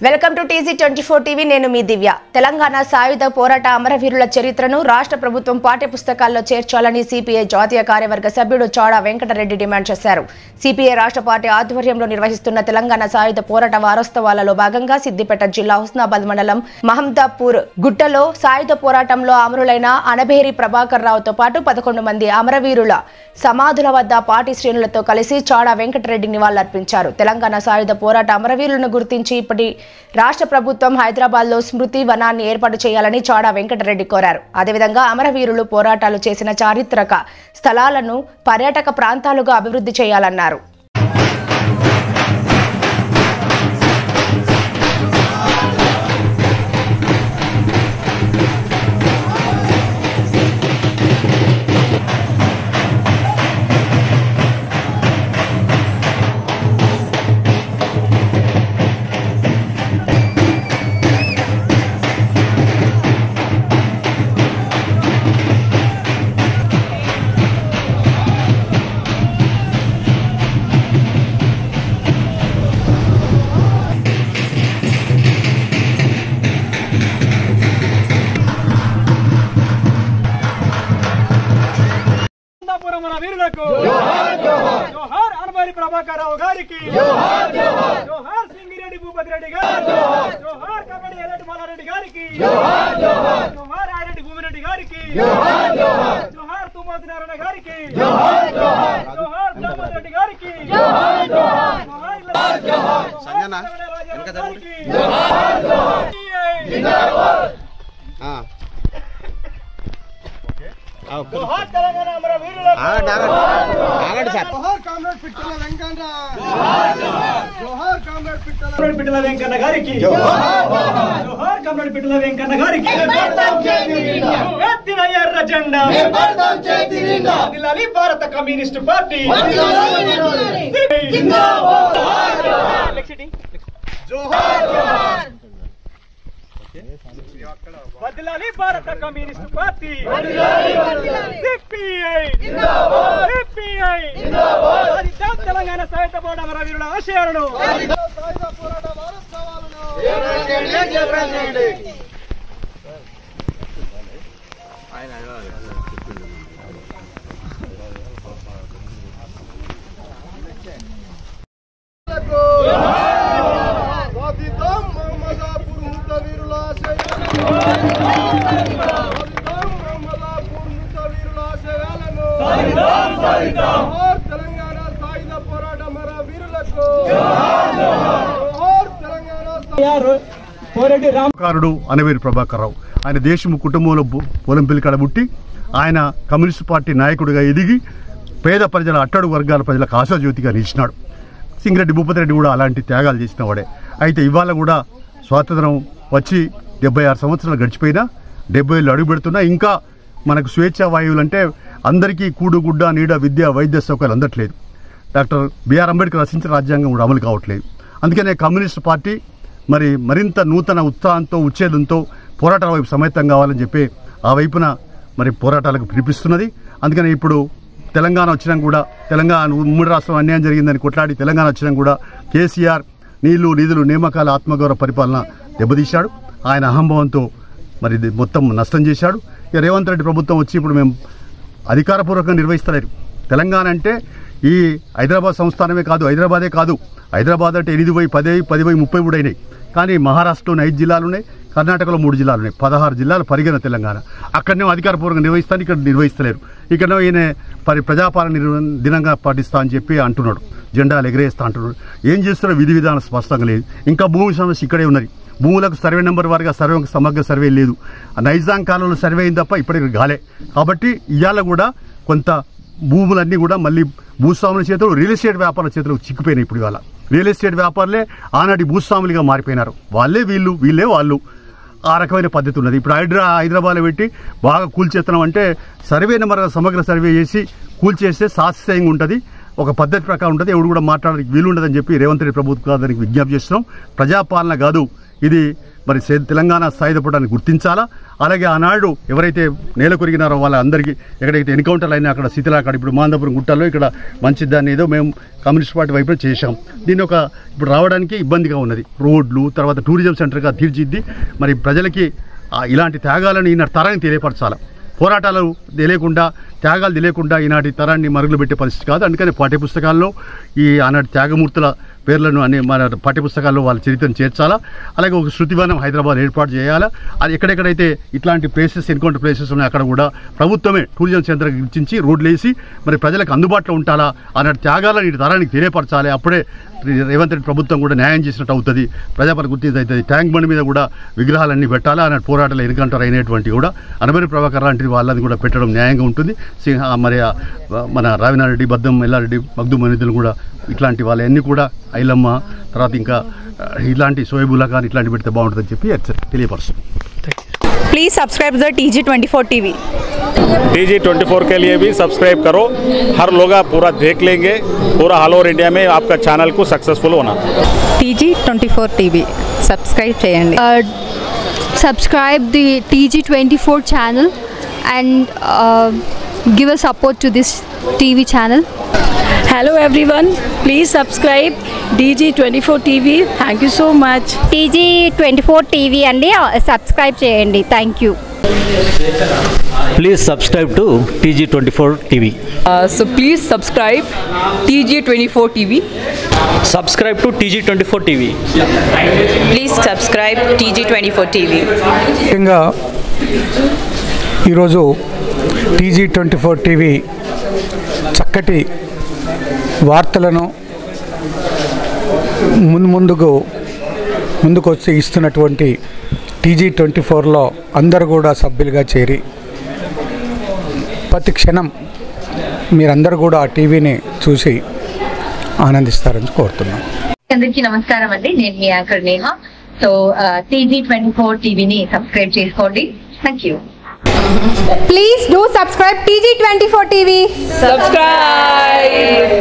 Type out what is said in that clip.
Welcome to TZ24 TV. నేను మీ దివ్య. తెలంగాణ సాయుధ పోరాట అమరవీరుల చరిత్రను రాష్ట్ర ప్రభుత్వం పాఠ్యపుస్తకాల్లో చేర్చాలని సిపిఐ జాతీయ కార్యవర్గ సభ్యుడు చౌడా వెంకటరెడ్డి డిమాండ్ చేశారు. సిపిఐ రాష్ట్ర పార్టీ ఆధ్వర్యంలో నిర్వహిస్తున్న తెలంగాణ సాయుధ పోరాట వారోత్సవాలలో భాగంగా సిద్దిపేట జిల్లా హుస్నాబాద్ మండలం మహందాపూర్ గుట్టలో సాయుధ పోరాటంలో అమరులైన అనబేరి ప్రభాకర్ రావుతో పాటు 11 మంది అమరవీరుల సమాధుల వద్ద పార్టీ శ్రేణులతో కలిసి చౌడా వెంకటరెడ్డి నివాళులర్పించారు. తెలంగాణ సాయుధ పోరాట అమరవీరులను గుర్తించి ఇప్పటి రాష్ట్ర ప్రభుత్వం హైదరాబాద్ లో స్మృతి వనాన్ని ఏర్పాటు చేయాలని చౌడా వెంకటరెడ్డి కోరారు. అదేవిధంగా అమరవీరులు పోరాటాలు చేసిన చారిత్రక స్థలాలను పర్యాటక ప్రాంతాలుగా అభివృద్ధి చేయాలన్నారు. जोहार अनबेरी प्रभाकर राव गारिकी जोहार सिंगिरेड्डी भूपति रेड्डी गारिकी जोहार कबड्डी एलट मालारेड्डी गारिकी जोहार आयरेड्डी भूमिरेड्डी गारिकी जोहार तुमति नारायण गारिकी जोहार दामोदर रेड्डी गारिकी संजना जोहार तेलंगाना अमरवीरुలకు ఆగండి సార్. जोहार कामरेड पिट्टల వెంకన్న जोहार कामरेड पिट्टల వెంకన్న గారికి जोहार कामरेड पिट्टల వెంకన్న గారికి ఎత్తిన ఎర్ర జెండా వర్ధిల్లాలి భారత కమ్యూనిస్ట్ పార్టీ జిందాబాద్ जोहार వర్ధిల్లాలి భారత కమ్యూనిస్ట్ పార్టీ సిపిఐ జిందాబాద్ సిపిఐ జిందాబాద్ సాధిద్దాం తెలంగాణ సాయుధ పోరాట అమరవీరుల ఆశయాలను సాయుధ పోరాట వారోత్సవాలను జయప్రదండి కారుడు అనబేరి ప్రభాకర్ రావు ఆయన దేశము కుటుంబంలో పొలంపల్లి కాడ పుట్టి ఆయన కమ్యూనిస్ట్ పార్టీ నాయకుడిగా ఎదిగి పేద ప్రజల అట్టడుగు వర్గాల ప్రజలకు ఆశాజ్యోతిగా నిలిచినాడు. సింగిరెడ్డి భూపతి రెడ్డి కూడా అలాంటి త్యాగాలు చేసిన వాడే. అయితే ఇవాళ కూడా స్వాతంత్రం వచ్చి 76 సంవత్సరాలు గడిచిపోయినా 70 ఏళ్ళు అడుగు పెడుతున్నా ఇంకా మనకు స్వేచ్ఛా వాయువులు అంటే అందరికీ కూడు గుడ్డ నీడ విద్య వైద్య సౌకర్యాలు అందట్లేదు. డాక్టర్ బిఆర్ అంబేద్కర్ రచించిన రాజ్యాంగం కూడా అమలు కావట్లేదు. అందుకనే కమ్యూనిస్ట్ పార్టీ మరింత నూతన ఉత్సాహంతో ఉచ్ఛేదంతో పోరాటాల వైపు సమేతం కావాలని చెప్పి ఆ వైపున పోరాటాలకు పిలిపిస్తున్నది. అందుకని ఇప్పుడు తెలంగాణ వచ్చినా కూడా తెలంగాణ ఉమ్మడి రాష్ట్రం అన్యాయం జరిగిందని కొట్లాడి తెలంగాణ వచ్చినా కూడా కేసీఆర్ నీళ్లు నిధులు నియామకాల ఆత్మగౌరవ పరిపాలన దెబ్బతీశాడు. ఆయన అహంభావంతో మొత్తం నష్టం చేశాడు. ఇక రేవంత్ రెడ్డి ప్రభుత్వం వచ్చి ఇప్పుడు మేము అధికారపూర్వకంగా నిర్వహిస్తలేరు. తెలంగాణ అంటే ఈ హైదరాబాద్ సంస్థానమే కాదు, హైదరాబాదే కాదు. హైదరాబాద్ అంటే 8 పోయి 10 10 పోయి 30 కూడా అయినాయి. కానీ మహారాష్ట్రలోనే 5 జిల్లాలు ఉన్నాయి, కర్ణాటకలో 3 జిల్లాలు ఉన్నాయి. 16 జిల్లాలు పరిగణ తెలంగాణ. అక్కడనే అధికారపూర్వకంగా నిర్వహిస్తాను, ఇక్కడ నిర్వహిస్తలేరు. ఇక్కడనే ఈయన ప్రజాపాలన దినంగా పాటిస్తా అని చెప్పి అంటున్నాడు, జెండాలు ఎగరేస్తా అంటున్నాడు. ఏం చేస్తున్నారో విధి విధానం స్పష్టంగా లేదు. ఇంకా భూమి సమస్య ఇక్కడే ఉన్నది. భూములకు సర్వే నెంబర్ వారిగా సమగ్ర సర్వే లేదు. నైజాం కాలంలో సర్వే అయింది తప్ప ఇప్పటికి గాలే. కాబట్టి ఇవాళ కూడా కొంత భూములన్నీ కూడా మళ్ళీ భూస్వాముల చేతులు రియల్ ఎస్టేట్ వ్యాపారుల చేతులకు చిక్కిపోయినాయి. ఇప్పుడు ఇవాళ రియల్ ఎస్టేట్ వ్యాపారులే ఆనాటి భూస్వాములుగా మారిపోయినారు. వాళ్ళే వీళ్ళే వాళ్ళు. ఆ రకమైన పద్ధతి ఉన్నది. ఇప్పుడు హైదరాబాద్లో పెట్టి బాగా కూల్చేస్తున్నాం అంటే సర్వే నెంబర్ సమగ్ర సర్వే చేసి కూల్చేస్తే శాస్త్రీయంగా ఉంటుంది, ఒక పద్ధతి ప్రకారం ఉంటుంది. ఎవడు కూడా మాట్లాడడానికి వీలు ఉండదని చెప్పి రేవంత్ రెడ్డి ప్రభుత్వం దానికి విజ్ఞప్తి చేస్తున్నాం. ప్రజాపాలన కాదు ఇది. తెలంగాణ సాయుధ పోరాటాన్ని గుర్తించాలా. అలాగే ఆనాడు ఎవరైతే నేల కొరిగినారో వాళ్ళందరికీ ఎక్కడైతే ఎన్కౌంటర్లు అయినా అక్కడ శిథిలాకాడ ఇప్పుడు మాందాపురం గుట్టల్లో ఇక్కడ మంచి దాన్ని ఏదో మేము కమ్యూనిస్ట్ పార్టీ వైపు చేశాం. దీన్ని ఇప్పుడు రావడానికి ఇబ్బందిగా ఉన్నది. రోడ్లు తర్వాత టూరిజం సెంటర్గా తీర్చిద్ది. మరి ప్రజలకి ఇలాంటి త్యాగాలను ఈనాటి తరాన్ని తెలియపరచాలి. పోరాటాలు తెలియకుండా త్యాగాలు తెలియకుండా ఈనాటి తరాన్ని మరుగులు పెట్టే పరిస్థితి కాదు. అందుకని పాఠ్యపుస్తకాల్లో ఈ ఆనాటి త్యాగమూర్తుల పేర్లను అనే మన పాఠ్యపుస్తకాల్లో వాళ్ళ చరిత్రను చేర్చాలా. అలాగే ఒక శృతివనం హైదరాబాద్ ఏర్పాటు చేయాలా. అది ఎక్కడెక్కడైతే ఇట్లాంటి ప్లేసెస్ ఎన్కౌంటర్ ప్లేసెస్ ఉన్నాయి అక్కడ కూడా ప్రభుత్వమే టూరిజం సెంటర్ గుర్తించి రోడ్లు వేసి మరి ప్రజలకు అందుబాటులో ఉండాలా. ఆనాటి త్యాగాలను ఈ తరానికి తెలియపరచాలి. అప్పుడే రేవంత్ రెడ్డి ప్రభుత్వం కూడా న్యాయం చేసినట్టు అవుతుంది, ప్రజాపర గుర్తింపు అవుతుంది. ట్యాంక్ బండ్ మీద కూడా విగ్రహాలన్నీ పెట్టాలా. ఆనాటి పోరాటాలు ఎన్కౌంటర్ అయినటువంటి కూడా అనబరి ప్రభాకర్ లాంటి వాళ్ళని కూడా పెట్టడం న్యాయంగా ఉంటుంది. మరి మన రావినారెడ్డి, బద్దం ఎల్లారెడ్డి, మగ్దు మనిధులు కూడా ఇట్లాంటి వాళ్ళన్నీ కూడా ఐలమ్మ తర్వాత ఇంకా ఇలాంటి సోయబుల్లా కానీ ఇట్లాంటి పెడితే బాగుంటుందని చెప్పి తెలియపరుస్తుంది. Please subscribe the TG24 TV। TG24 के लिए भी सब्सक्राइब करो। हर लोग पूरा देख लेंगे, पूरा ऑल ओवर इंडिया में आपका चैनल को सक्सेसफुल होना। TG24 TV सब्सक्राइब చేయండి। Subscribe the TG24 channel and give a support to this TV channel. Hello everyone, please subscribe TG24 TV. Thank you so much. TG24 TV అండి subscribe చేయండి. Thank you. Please subscribe to TG24 TV. So please subscribe TG24 TV. Subscribe to TG24 TV. Please subscribe TG24 TV. ముఖ్యంగా ఈరోజు TG24 TV చక్కటి వార్తలను ముందుకు వచ్చి ఇస్తున్నటువంటి TG24లో అందరూ కూడా సభ్యులుగా చేరి ప్రతి క్షణం మీరందరూ కూడా ఆ టీవీని చూసి ఆనందిస్తారని కోరుతున్నాం. అందరికీ నమస్కారం అండి, నేను మీ యాంకర్ నేహ. సో TG24 టీవీని సబ్స్క్రైబ్ చేసుకోండి. Thank you. Please do subscribe TG24 TV. Subscribe.